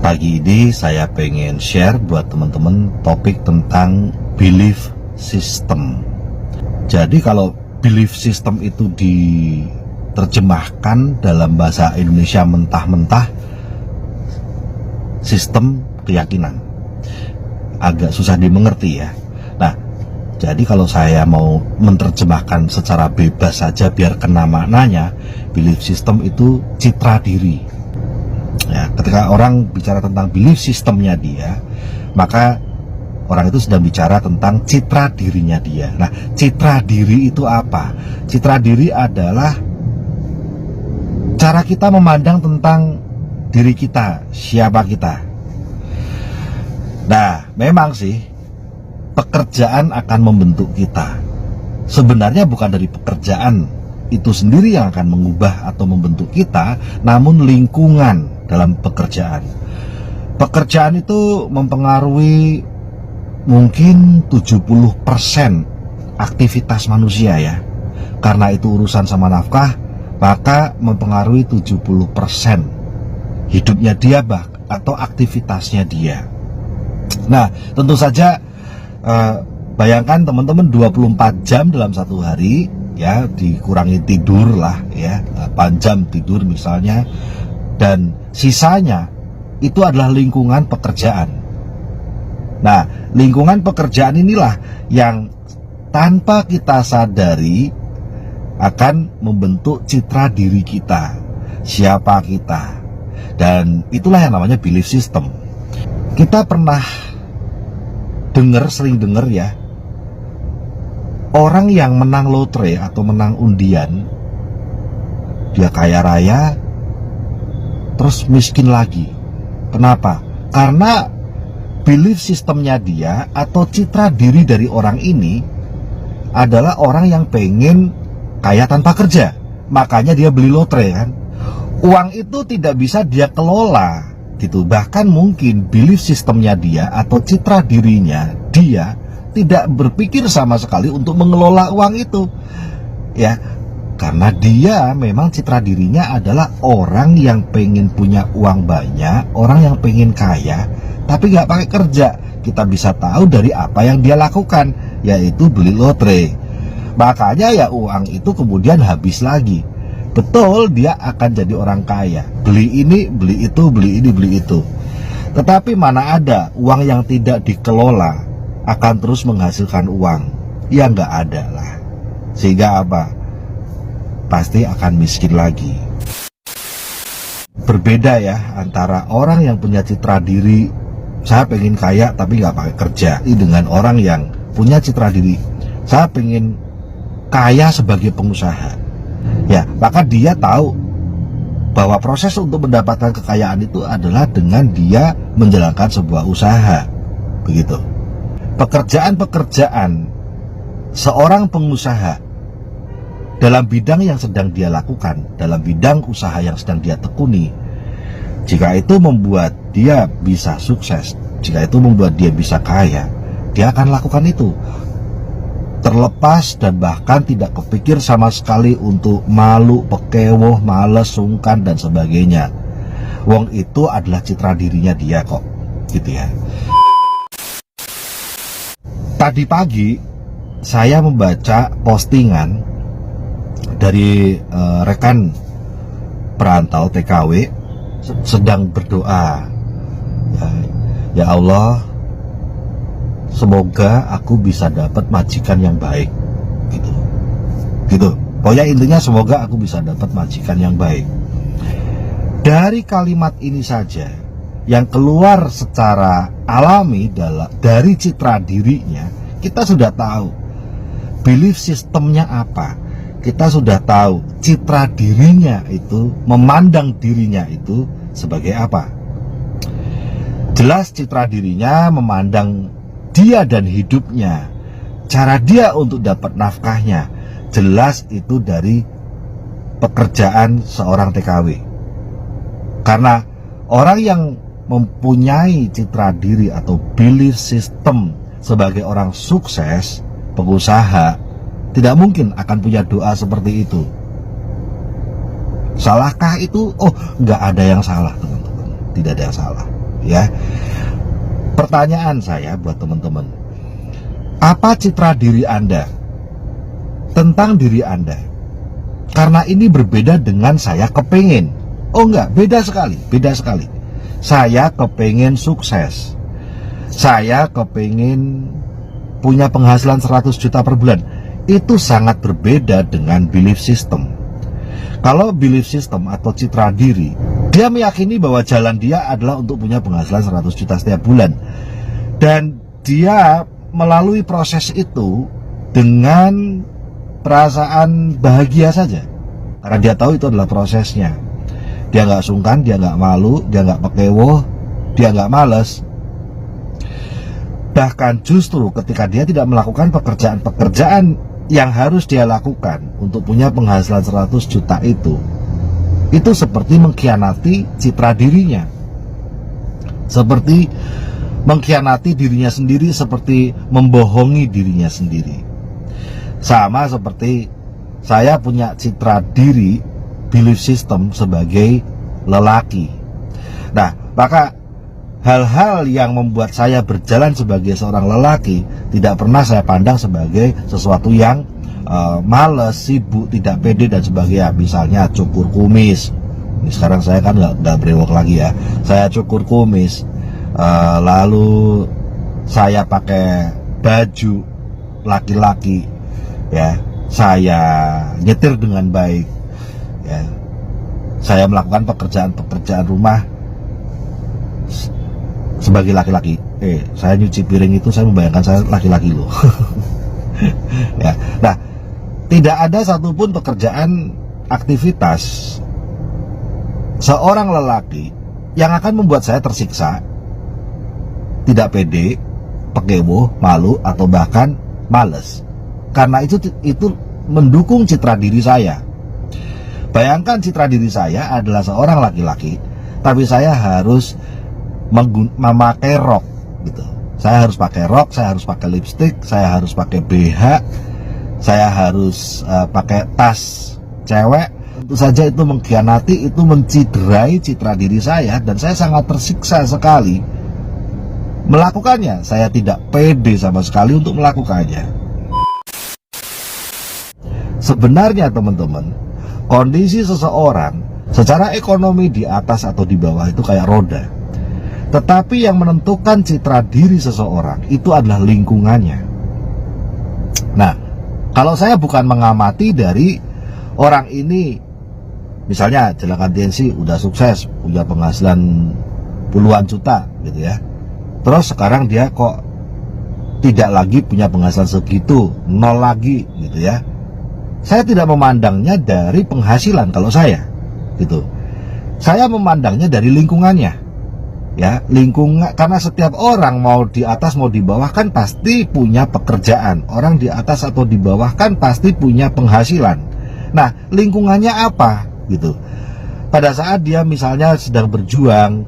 Pagi ini saya pengen share buat teman-teman topik tentang belief system. Jadi kalau belief system itu diterjemahkan dalam bahasa Indonesia mentah-mentah, sistem keyakinan. Agak susah dimengerti ya. Nah, jadi kalau saya mau menerjemahkan secara bebas saja biar kena maknanya, belief system itu citra diri. Ya, ketika orang bicara tentang belief sistemnya dia, maka orang itu sedang bicara tentang citra dirinya dia. Nah, citra diri itu apa? Citra diri adalah cara kita memandang tentang diri kita, siapa kita. Nah, memang sih pekerjaan akan membentuk kita. Sebenarnya bukan dari pekerjaan itu sendiri yang akan mengubah atau membentuk kita, namun lingkungan dalam pekerjaan. Pekerjaan itu mempengaruhi mungkin 70% aktivitas manusia ya. Karena itu urusan sama nafkah, maka mempengaruhi 70% hidupnya dia atau aktivitasnya dia. Nah, tentu saja bayangkan teman-teman 24 jam dalam satu hari ya, dikurangi tidur lah ya, 8 jam tidur misalnya, dan sisanya itu adalah lingkungan pekerjaan. Nah, lingkungan pekerjaan inilah yang tanpa kita sadari akan membentuk citra diri kita, siapa kita. Dan itulah yang namanya belief system. Kita pernah sering dengar ya, orang yang menang lotre atau menang undian, dia kaya raya terus miskin lagi. Kenapa? Karena belief sistemnya dia atau citra diri dari orang ini adalah orang yang pengen kaya tanpa kerja. Makanya dia beli lotre kan. Uang itu tidak bisa dia kelola gitu. Bahkan mungkin belief sistemnya dia atau citra dirinya dia tidak berpikir sama sekali untuk mengelola uang itu ya, karena dia memang citra dirinya adalah orang yang pengen punya uang banyak, orang yang pengen kaya tapi nggak pakai kerja. Kita bisa tahu dari apa yang dia lakukan, yaitu beli lotre. Makanya ya uang itu kemudian habis lagi. Betul, dia akan jadi orang kaya, beli ini, beli itu, beli ini, beli itu. Tetapi mana ada uang yang tidak dikelola akan terus menghasilkan uang? Ya nggak ada lah. Sehingga apa? Pasti akan miskin lagi. Berbeda ya antara orang yang punya citra diri, saya pengen kaya tapi nggak pakai kerja, dengan orang yang punya citra diri, saya pengen kaya sebagai pengusaha. Ya, maka dia tahu bahwa proses untuk mendapatkan kekayaan itu adalah dengan dia menjalankan sebuah usaha. Begitu. Pekerjaan-pekerjaan seorang pengusaha dalam bidang yang sedang dia lakukan, dalam bidang usaha yang sedang dia tekuni, jika itu membuat dia bisa sukses, jika itu membuat dia bisa kaya, dia akan lakukan itu. Terlepas dan bahkan tidak kepikir sama sekali untuk malu, pekewoh, males, sungkan dan sebagainya. Wong itu adalah citra dirinya dia kok, gitu ya. Tadi pagi saya membaca postingan dari rekan perantau TKW sedang berdoa, ya Allah, semoga aku bisa dapat majikan yang baik, gitu. Pokoknya intinya semoga aku bisa dapat majikan yang baik. Dari kalimat ini saja yang keluar secara alami dari citra dirinya, kita sudah tahu belief sistemnya apa. Kita sudah tahu citra dirinya itu, memandang dirinya itu sebagai apa. Jelas citra dirinya memandang dia dan hidupnya, cara dia untuk dapat nafkahnya, jelas itu dari pekerjaan seorang TKW. Karena orang yang mempunyai citra diri atau belief system sebagai orang sukses, pengusaha, tidak mungkin akan punya doa seperti itu. Salahkah itu? Oh, nggak ada yang salah teman-teman, tidak ada yang salah ya. Pertanyaan saya buat teman-teman, apa citra diri Anda tentang diri Anda? Karena ini berbeda dengan saya kepengen. Oh enggak, beda sekali, beda sekali. Saya kepengen sukses, saya kepengen punya penghasilan 100 juta per bulan. Itu sangat berbeda dengan belief system. Kalau belief system atau citra diri, dia meyakini bahwa jalan dia adalah untuk punya penghasilan 100 juta setiap bulan. Dan dia melalui proses itu dengan perasaan bahagia saja. Karena dia tahu itu adalah prosesnya. Dia nggak sungkan, dia nggak malu, dia nggak pekewoh, dia nggak males. Bahkan justru ketika dia tidak melakukan pekerjaan-pekerjaan yang harus dia lakukan untuk punya penghasilan 100 juta itu seperti mengkhianati citra dirinya, seperti mengkhianati dirinya sendiri, seperti membohongi dirinya sendiri. Sama seperti saya punya citra diri, belief system sebagai lelaki. Nah, maka hal-hal yang membuat saya berjalan sebagai seorang lelaki tidak pernah saya pandang sebagai sesuatu yang males, sibuk, tidak pede dan sebagainya. Misalnya cukur kumis. Ini sekarang saya kan nggak brewok lagi ya. Saya cukur kumis, lalu saya pakai baju laki-laki, ya. Saya nyetir dengan baik, ya. Saya melakukan pekerjaan-pekerjaan rumah sebagai laki-laki. Saya nyuci piring itu saya membayangkan saya laki-laki loh. Ya. Nah, tidak ada satupun pekerjaan, aktivitas seorang lelaki yang akan membuat saya tersiksa, tidak pede, pekewo, malu, atau bahkan males. Karena itu mendukung citra diri saya. Bayangkan citra diri saya adalah seorang laki-laki, tapi saya harus memakai rok gitu. Saya harus pakai rok, saya harus pakai lipstick, saya harus pakai BH, saya harus pakai tas cewek. Tentu saja itu mengkhianati, itu menciderai citra diri saya, dan saya sangat tersiksa sekali melakukannya. Saya tidak pede sama sekali untuk melakukannya. Sebenarnya teman-teman, kondisi seseorang secara ekonomi di atas atau di bawah itu kayak roda. Tetapi yang menentukan citra diri seseorang itu adalah lingkungannya. Nah, kalau saya bukan mengamati dari orang ini, misalnya Jelakan TNC udah sukses, punya penghasilan puluhan juta gitu ya. Terus sekarang dia kok tidak lagi punya penghasilan segitu, nol lagi gitu ya. Saya tidak memandangnya dari penghasilan kalau saya gitu. Saya memandangnya dari lingkungannya. Ya, lingkungan, karena setiap orang mau di atas mau di bawah kan pasti punya pekerjaan. Orang di atas atau di bawah kan pasti punya penghasilan. Nah, lingkungannya apa gitu. Pada saat dia misalnya sedang berjuang,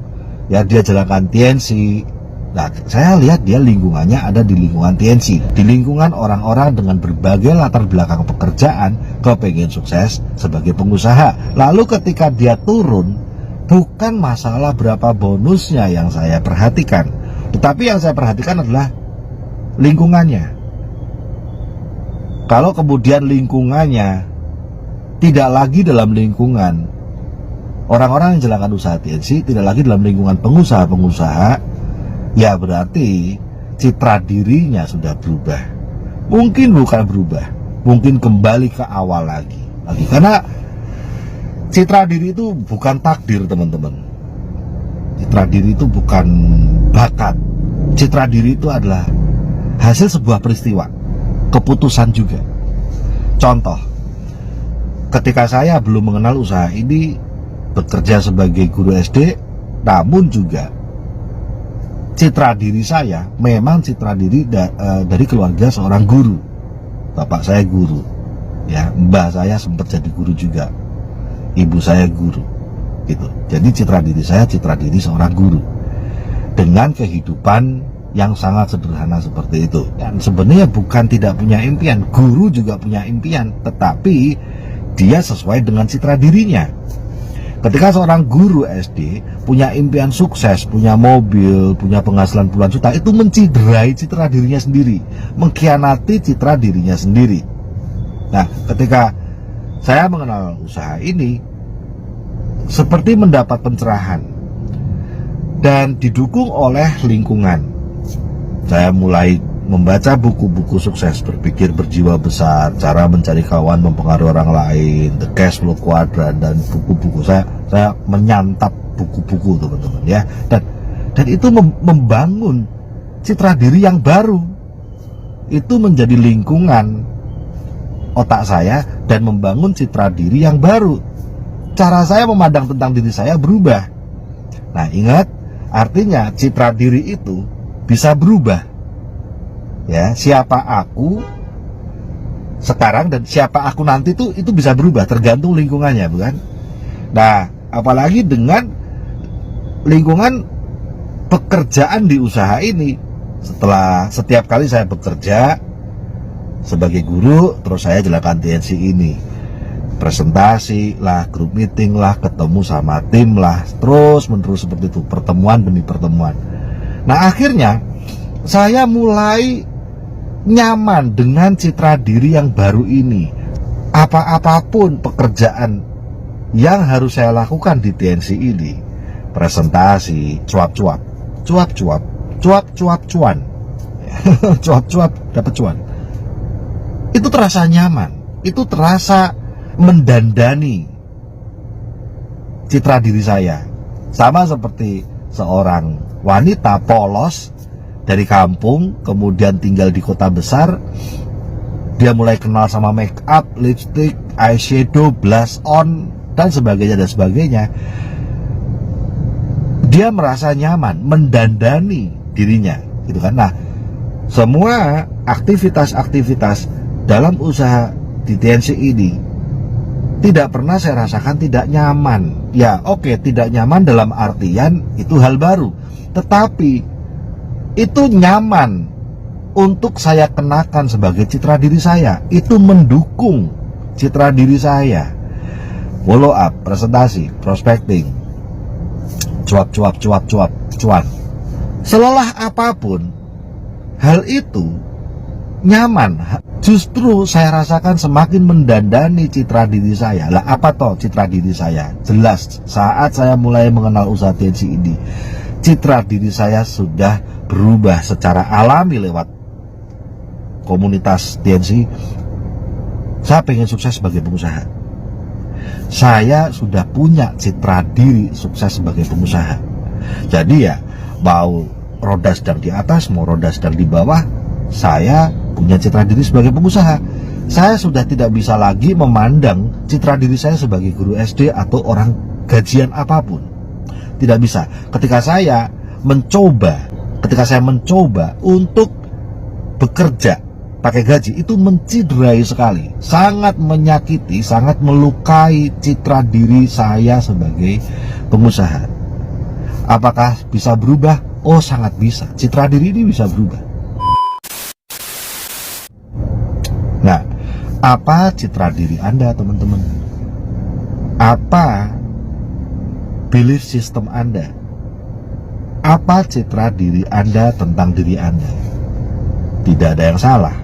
ya dia Jelakan TNC. Nah, saya lihat dia lingkungannya ada di lingkungan TNC, di lingkungan orang-orang dengan berbagai latar belakang pekerjaan, kepengen sukses sebagai pengusaha. Lalu ketika dia turun, bukan masalah berapa bonusnya yang saya perhatikan, tetapi yang saya perhatikan adalah lingkungannya. Kalau kemudian lingkungannya tidak lagi dalam lingkungan orang-orang yang Jelakan usaha TNC, tidak lagi dalam lingkungan pengusaha-pengusaha, ya berarti citra dirinya sudah berubah. Mungkin bukan berubah, mungkin kembali ke awal lagi. Karena citra diri itu bukan takdir teman-teman. Citra diri itu bukan bakat. Citra diri itu adalah hasil sebuah peristiwa, keputusan juga. Contoh, ketika saya belum mengenal usaha ini, bekerja sebagai guru SD, namun juga citra diri saya memang citra diri dari keluarga seorang guru. Bapak saya guru, ya, mbah saya sempat jadi guru juga, ibu saya guru, gitu. Jadi citra diri saya citra diri seorang guru dengan kehidupan yang sangat sederhana seperti itu. Dan sebenarnya bukan tidak punya impian, guru juga punya impian, tetapi dia sesuai dengan citra dirinya. Ketika seorang guru SD punya impian sukses, punya mobil, punya penghasilan puluhan juta, itu menciderai citra dirinya sendiri, mengkhianati citra dirinya sendiri. Nah, ketika saya mengenal usaha ini, seperti mendapat pencerahan dan didukung oleh lingkungan. Saya mulai membaca buku-buku sukses, berpikir berjiwa besar, cara mencari kawan mempengaruhi orang lain, The Cash Flow Quadrant, dan buku-buku saya menyantap buku-buku teman-teman ya, dan itu membangun citra diri yang baru. Itu menjadi lingkungan otak saya dan membangun citra diri yang baru. Cara saya memandang tentang diri saya berubah. Nah, ingat, artinya citra diri itu bisa berubah. Ya, siapa aku sekarang dan siapa aku nanti itu bisa berubah, tergantung lingkungannya, bukan? Nah, apalagi dengan lingkungan pekerjaan di usaha ini. Setelah setiap kali saya bekerja sebagai guru, terus saya jalankan TNC ini, presentasi lah, grup meeting lah, ketemu sama tim lah, terus menerus seperti itu, pertemuan demi pertemuan. Nah, akhirnya saya mulai nyaman dengan citra diri yang baru ini. Apapun pekerjaan yang harus saya lakukan di TNC ini, presentasi, cuap-cuap, cuap-cuap, cuap-cuap cuan, cuap-cuap dapat cuan, itu terasa nyaman, itu terasa mendandani citra diri saya. Sama seperti seorang wanita polos dari kampung, kemudian tinggal di kota besar. Dia mulai kenal sama make up, lipstick, eyeshadow, blush on, dan sebagainya dan sebagainya. Dia merasa nyaman mendandani dirinya, gitu kan. Nah, semua aktivitas-aktivitas dalam usaha di TNC ini tidak pernah saya rasakan tidak nyaman. Ya, oke, tidak nyaman dalam artian itu hal baru, tetapi itu nyaman untuk saya kenakan sebagai citra diri saya. Itu mendukung citra diri saya. Follow up, presentasi, prospecting, cuap-cuap, cuap-cuap, cuan. Selelah apapun, hal itu nyaman. Justru saya rasakan semakin mendandani citra diri saya. Lah, apa toh citra diri saya? Jelas, saat saya mulai mengenal usaha TNC ini, citra diri saya sudah berubah secara alami lewat komunitas TNC. Saya pengen sukses sebagai pengusaha. Saya sudah punya citra diri sukses sebagai pengusaha. Jadi ya, mau roda sedang di atas, mau roda sedang di bawah, saya punya citra diri sebagai pengusaha. Saya sudah tidak bisa lagi memandang citra diri saya sebagai guru SD atau orang gajian apapun. Tidak bisa. Ketika saya mencoba untuk bekerja pakai gaji, itu menciderai sekali, sangat menyakiti, sangat melukai citra diri saya sebagai pengusaha. Apakah bisa berubah? Oh, sangat bisa. Citra diri ini bisa berubah. Nah, apa citra diri Anda, teman-teman? Apa belief system Anda? Apa citra diri Anda tentang diri Anda? Tidak ada yang salah,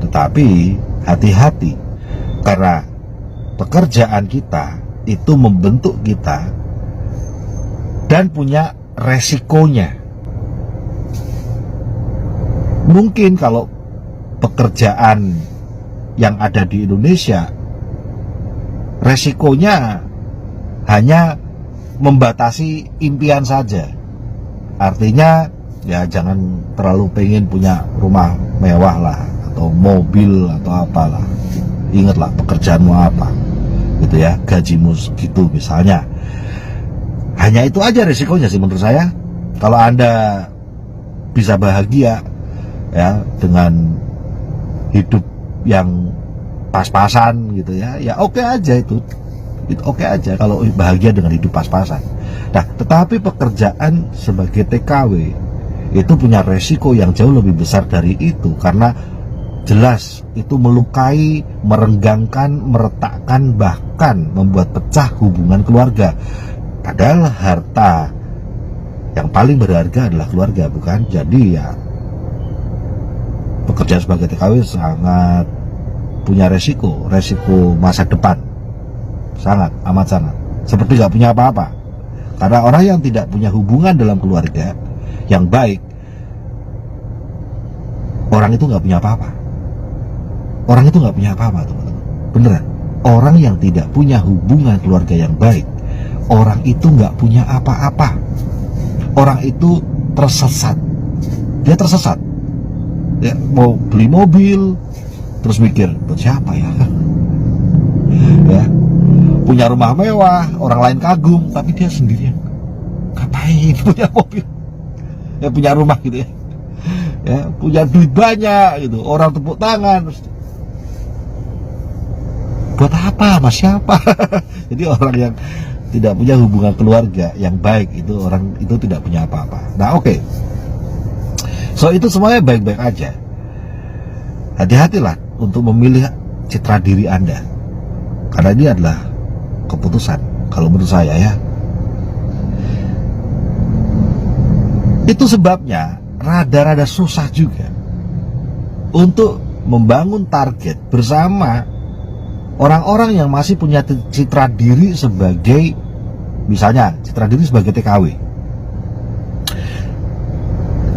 tetapi hati-hati, karena pekerjaan kita itu membentuk kita dan punya resikonya. Mungkin kalau pekerjaan yang ada di Indonesia, resikonya hanya membatasi impian saja. Artinya ya jangan terlalu pengen punya rumah mewah lah, atau mobil atau apalah. Ingatlah pekerjaanmu apa, gitu ya, gajimu segitu misalnya. Hanya itu aja resikonya sih menurut saya. Kalau Anda bisa bahagia ya dengan hidup yang pas-pasan gitu ya, ya oke aja itu oke aja kalau bahagia dengan hidup pas-pasan. Nah, tetapi pekerjaan sebagai TKW itu punya resiko yang jauh lebih besar dari itu, karena jelas itu melukai, merenggangkan, meretakkan, bahkan membuat pecah hubungan keluarga. Padahal harta yang paling berharga adalah keluarga, bukan? Jadi ya, bekerja sebagai TKW sangat punya resiko masa depan, sangat amat sangat, seperti gak punya apa-apa. Karena orang yang tidak punya hubungan dalam keluarga yang baik, orang itu gak punya apa-apa. Orang itu gak punya apa-apa, teman-teman. Beneran. Orang yang tidak punya hubungan keluarga yang baik, orang itu gak punya apa-apa. Orang itu tersesat. Dia tersesat. Ya, mau beli mobil, terus mikir, buat siapa ya? Ya, punya rumah mewah, orang lain kagum, tapi dia sendirian. Ngapain punya mobil? Ya, punya rumah gitu ya. Ya, punya duit banyak gitu, orang tepuk tangan. Buat apa? Mas siapa? Jadi orang yang tidak punya hubungan keluarga yang baik itu, orang itu tidak punya apa-apa. Nah, oke. So itu semuanya baik-baik aja. Hati-hatilah untuk memilih citra diri Anda, karena ini adalah keputusan kalau menurut saya ya. Itu sebabnya rada-rada susah juga untuk membangun target bersama orang-orang yang masih punya citra diri sebagai, misalnya citra diri sebagai TKW.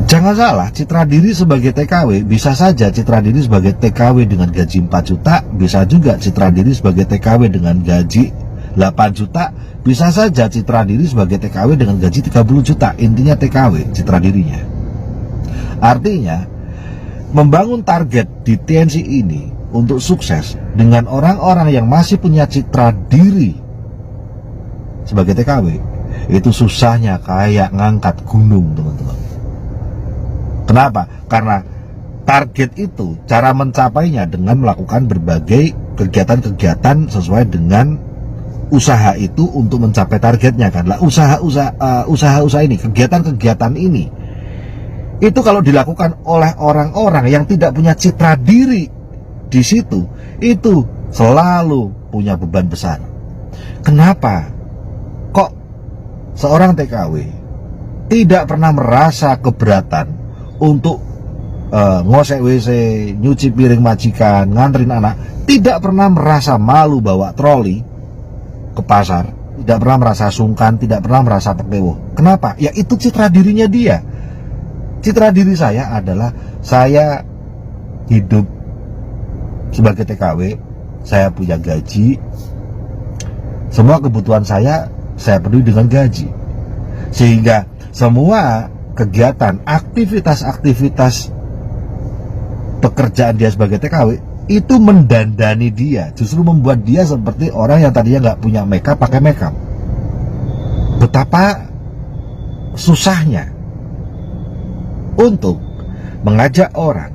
Jangan salah, citra diri sebagai TKW bisa saja citra diri sebagai TKW dengan gaji 4 juta, bisa juga citra diri sebagai TKW dengan gaji 8 juta, bisa saja citra diri sebagai TKW dengan gaji 30 juta. Intinya TKW citra dirinya. Artinya, membangun target di TNC ini untuk sukses dengan orang-orang yang masih punya citra diri sebagai TKW, itu susahnya kayak ngangkat gunung, teman-teman. Kenapa? Karena target itu, cara mencapainya dengan melakukan berbagai kegiatan-kegiatan sesuai dengan usaha itu untuk mencapai targetnya kan. Lah, usaha ini, kegiatan-kegiatan ini, itu kalau dilakukan oleh orang-orang yang tidak punya citra diri di situ, itu selalu punya beban besar. Kenapa? Kok seorang TKW tidak pernah merasa keberatan untuk ngosek WC, nyuci piring majikan, nganterin anak, tidak pernah merasa malu bawa troli ke pasar, tidak pernah merasa sungkan, tidak pernah merasa pekewo. Kenapa? Ya itu citra dirinya dia. Citra diri saya adalah saya hidup sebagai TKW, saya punya gaji, semua kebutuhan saya peduli dengan gaji, sehingga semua kegiatan, aktivitas pekerjaan dia sebagai TKW itu mendandani dia, justru membuat dia seperti orang yang tadinya nggak punya makeup pakai makeup. Betapa susahnya untuk mengajak orang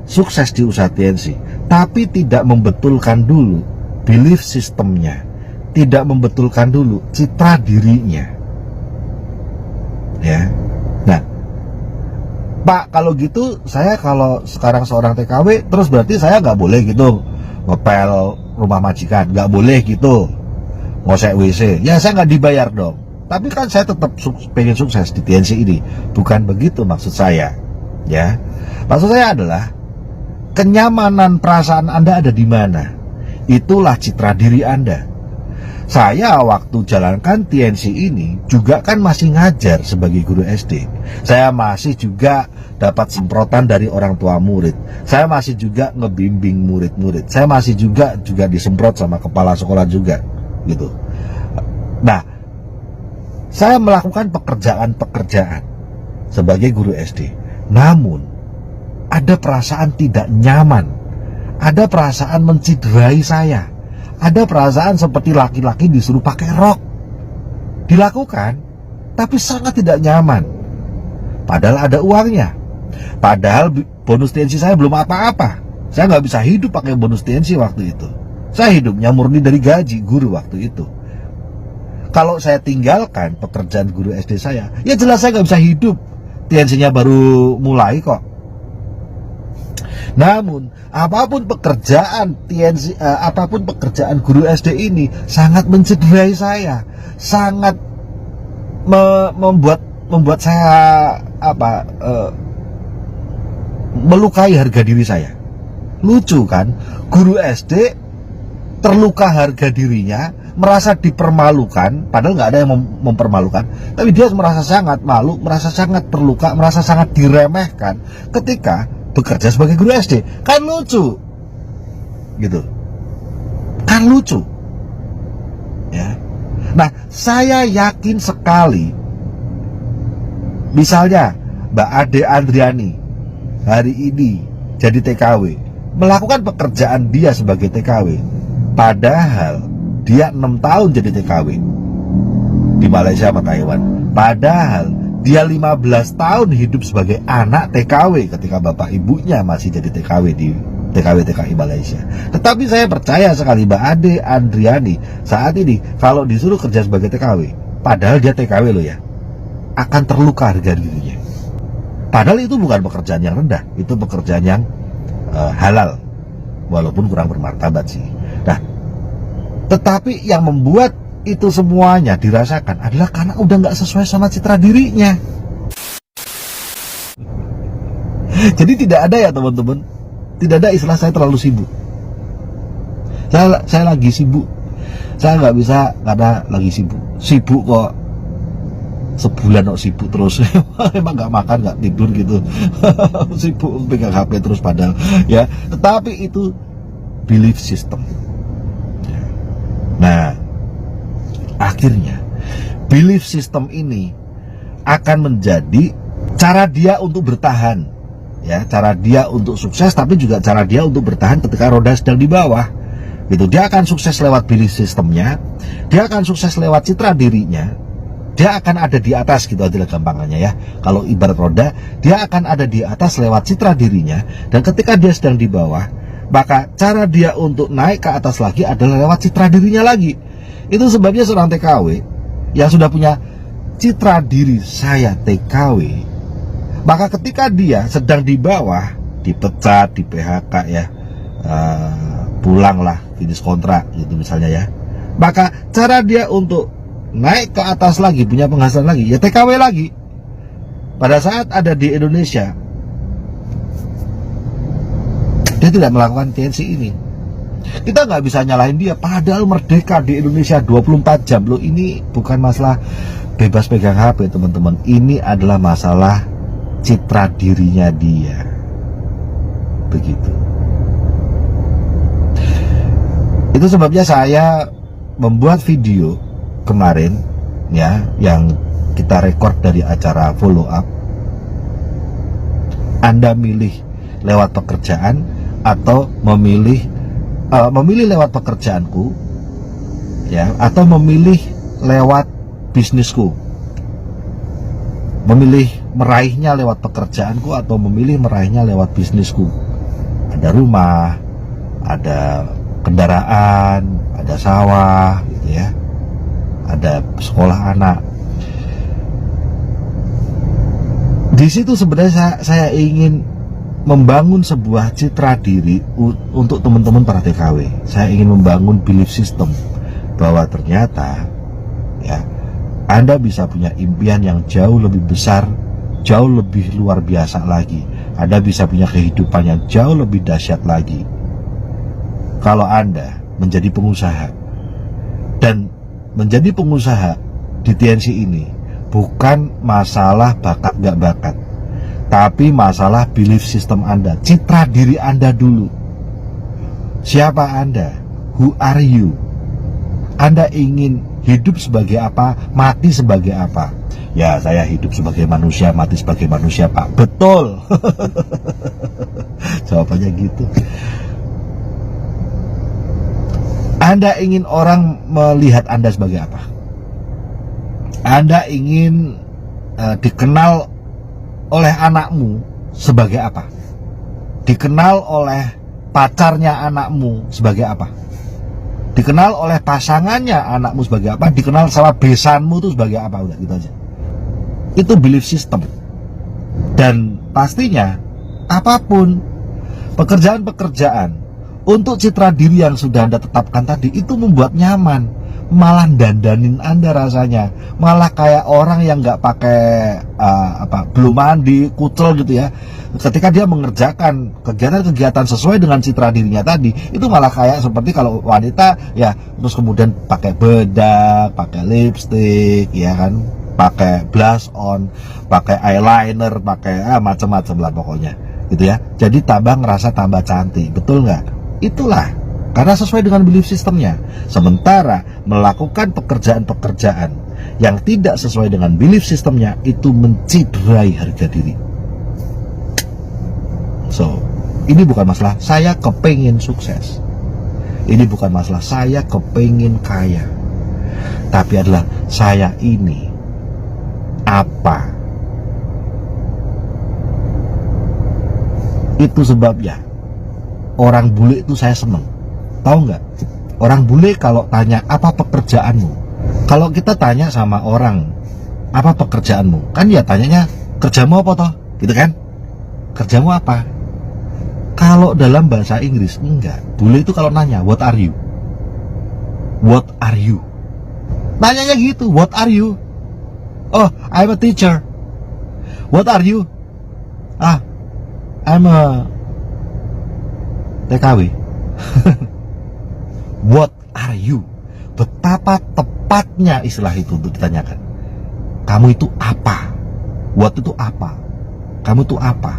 sukses di usaha TNC, tapi tidak membetulkan dulu belief sistemnya, tidak membetulkan dulu citra dirinya. Ya. Nah, Pak, kalau gitu saya kalau sekarang seorang TKW, terus berarti saya nggak boleh gitu ngepel rumah majikan, nggak boleh gitu ngosek WC. Ya saya nggak dibayar dong. Tapi kan saya tetap pengen sukses di TNC ini. Bukan begitu maksud saya. Ya, maksud saya adalah kenyamanan perasaan Anda ada di mana. Itulah citra diri Anda. Saya waktu jalankan TNC ini juga kan masih ngajar sebagai guru SD. Saya masih juga dapat semprotan dari orang tua murid. Saya masih juga ngebimbing murid-murid. Saya masih juga disemprot sama kepala sekolah juga, gitu. Nah, saya melakukan pekerjaan-pekerjaan sebagai guru SD. Namun ada perasaan tidak nyaman, ada perasaan menciderai saya. Ada perasaan seperti laki-laki disuruh pakai rok. Dilakukan, tapi sangat tidak nyaman. Padahal ada uangnya. Padahal bonus TNC saya belum apa-apa. Saya nggak bisa hidup pakai bonus TNC waktu itu. Saya hidupnya murni dari gaji guru waktu itu. Kalau saya tinggalkan pekerjaan guru SD saya, ya jelas saya nggak bisa hidup. TNC-nya baru mulai kok. Namun apapun pekerjaan TNC, apapun pekerjaan guru SD ini sangat mencederai saya, sangat membuat saya melukai harga diri saya. Lucu kan, guru SD terluka harga dirinya, merasa dipermalukan, padahal nggak ada yang mempermalukan, tapi dia merasa sangat malu, merasa sangat terluka, merasa sangat diremehkan ketika bekerja sebagai guru SD. Kan lucu gitu, kan lucu ya. Nah, saya yakin sekali, misalnya Mbak Ade Andriani hari ini jadi TKW, melakukan pekerjaan dia sebagai TKW, padahal dia 6 tahun jadi TKW di Malaysia sama Taiwan, padahal dia 15 tahun hidup sebagai anak TKW ketika bapak ibunya masih jadi TKW di TKI Malaysia. Tetapi saya percaya sekali Mbak Ade Andriani saat ini kalau disuruh kerja sebagai TKW, padahal dia TKW loh ya, akan terluka harga dirinya. Padahal itu bukan pekerjaan yang rendah, itu pekerjaan yang halal, walaupun kurang bermartabat sih. Nah, tetapi yang membuat itu semuanya dirasakan adalah karena udah nggak sesuai sama citra dirinya. Jadi tidak ada ya teman-teman, tidak ada istilah saya terlalu sibuk. Saya lagi sibuk, saya nggak bisa karena lagi sibuk. Sibuk kok sebulan kok sibuk terus. Emang nggak makan nggak tidur gitu. Sibuk pegang HP terus padahal ya. Tetapi itu belief system. Nah, akhirnya belief system ini akan menjadi cara dia untuk bertahan, ya, cara dia untuk sukses, tapi juga cara dia untuk bertahan ketika roda sedang di bawah. Gitu, dia akan sukses lewat belief systemnya, dia akan sukses lewat citra dirinya, dia akan ada di atas, gitu aja gampangannya ya. Kalau ibarat roda, dia akan ada di atas lewat citra dirinya, dan ketika dia sedang di bawah, maka cara dia untuk naik ke atas lagi adalah lewat citra dirinya lagi. Itu sebabnya seorang TKW yang sudah punya citra diri saya TKW, maka ketika dia sedang di bawah, dipecat, di PHK ya, pulanglah, finish kontrak gitu misalnya ya, maka cara dia untuk naik ke atas lagi, punya penghasilan lagi, ya TKW lagi. Pada saat ada di Indonesia, dia tidak melakukan TNC ini. Kita nggak bisa nyalahin dia, padahal merdeka di Indonesia 24 jam loh. Ini bukan masalah bebas pegang HP teman-teman, ini adalah masalah citra dirinya dia. Begitu. Itu sebabnya saya membuat video kemarin ya, yang kita record dari acara follow up. Anda milih lewat pekerjaan atau memilih lewat pekerjaanku ya, atau memilih lewat bisnisku, memilih meraihnya lewat pekerjaanku atau memilih meraihnya lewat bisnisku. Ada rumah, ada kendaraan, ada sawah gitu ya, ada sekolah anak. Di situ sebenarnya saya ingin membangun sebuah citra diri untuk teman-teman para TKW. Saya ingin membangun belief system bahwa ternyata ya, Anda bisa punya impian yang jauh lebih besar, jauh lebih luar biasa lagi. Anda bisa punya kehidupan yang jauh lebih dahsyat lagi kalau Anda menjadi pengusaha. Dan menjadi pengusaha di TNC ini bukan masalah bakat gak bakat, tapi masalah belief system Anda, citra diri Anda dulu. Siapa Anda? Who are you? Anda ingin hidup sebagai apa? Mati sebagai apa? Ya, saya hidup sebagai manusia, mati sebagai manusia, Pak. Betul. Jawabannya gitu. Anda ingin orang melihat Anda sebagai apa? Anda ingin dikenal oleh anakmu sebagai apa? Dikenal oleh pacarnya anakmu sebagai apa? Dikenal oleh pasangannya anakmu sebagai apa? Dikenal sama besanmu itu sebagai apa? Udah gitu aja. Itu belief system. Dan pastinya apapun Pekerjaan-pekerjaan untuk citra diri yang sudah Anda tetapkan tadi itu membuat nyaman, malah dandanin Anda rasanya, malah kayak orang yang nggak pakai belum mandi, kucel gitu ya. Ketika dia mengerjakan kegiatan-kegiatan sesuai dengan citra dirinya tadi, itu malah kayak seperti kalau wanita ya, terus kemudian pakai bedak, pakai lipstick, ya kan, pakai blush on, pakai eyeliner, pakai macam-macam lah pokoknya, gitu ya. Jadi tambah ngerasa tambah cantik, betul nggak? Itulah karena sesuai dengan belief systemnya. Sementara melakukan pekerjaan-pekerjaan yang tidak sesuai dengan belief systemnya itu menciderai harga diri. So, ini bukan masalah saya kepengin sukses, ini bukan masalah saya kepengin kaya, tapi adalah saya ini apa. Itu sebabnya orang bule itu saya seneng. Tahu nggak? Orang bule kalau tanya apa pekerjaanmu, kalau kita tanya sama orang apa pekerjaanmu, kan ya tanyanya kerjamu apa toh, gitu kan? Kerjamu apa? Kalau dalam bahasa Inggris enggak. Bule itu kalau nanya what are you? What are you? Nanyanya gitu, what are you? Oh, I'm a teacher. What are you? I'm a TKW. What are you? Betapa tepatnya istilah itu untuk ditanyakan. Kamu itu apa? What itu apa? Kamu itu apa?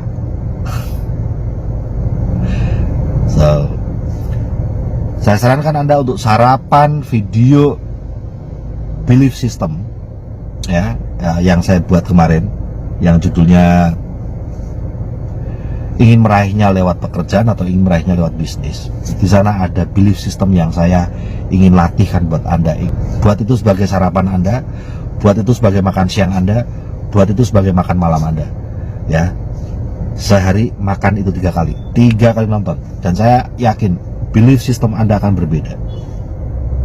So, saya sarankan Anda untuk sarapan video belief system ya, yang saya buat kemarin, yang judulnya ingin meraihnya lewat pekerjaan atau ingin meraihnya lewat bisnis. Di sana ada belief system yang saya ingin latihkan buat Anda. Buat itu sebagai sarapan Anda, buat itu sebagai makan siang Anda, buat itu sebagai makan malam Anda. Ya, sehari makan itu 3 kali nonton, dan saya yakin belief system Anda akan berbeda.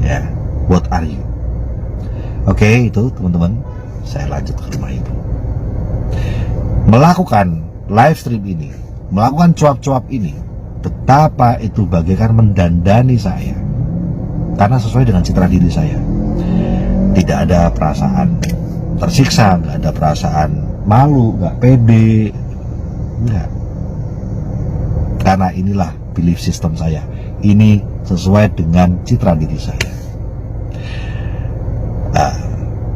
Ya, what are you? Oke, itu teman-teman. Saya lanjut ke rumah ibu. Melakukan live stream ini, melakukan cuap-cuap ini, betapa itu bagaikan mendandani saya, karena sesuai dengan citra diri saya. Tidak ada perasaan tersiksa, nggak ada perasaan malu, nggak pede, enggak. Karena inilah belief system saya. Ini sesuai dengan citra diri saya.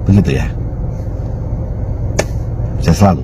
Begitu ya. Saya selalu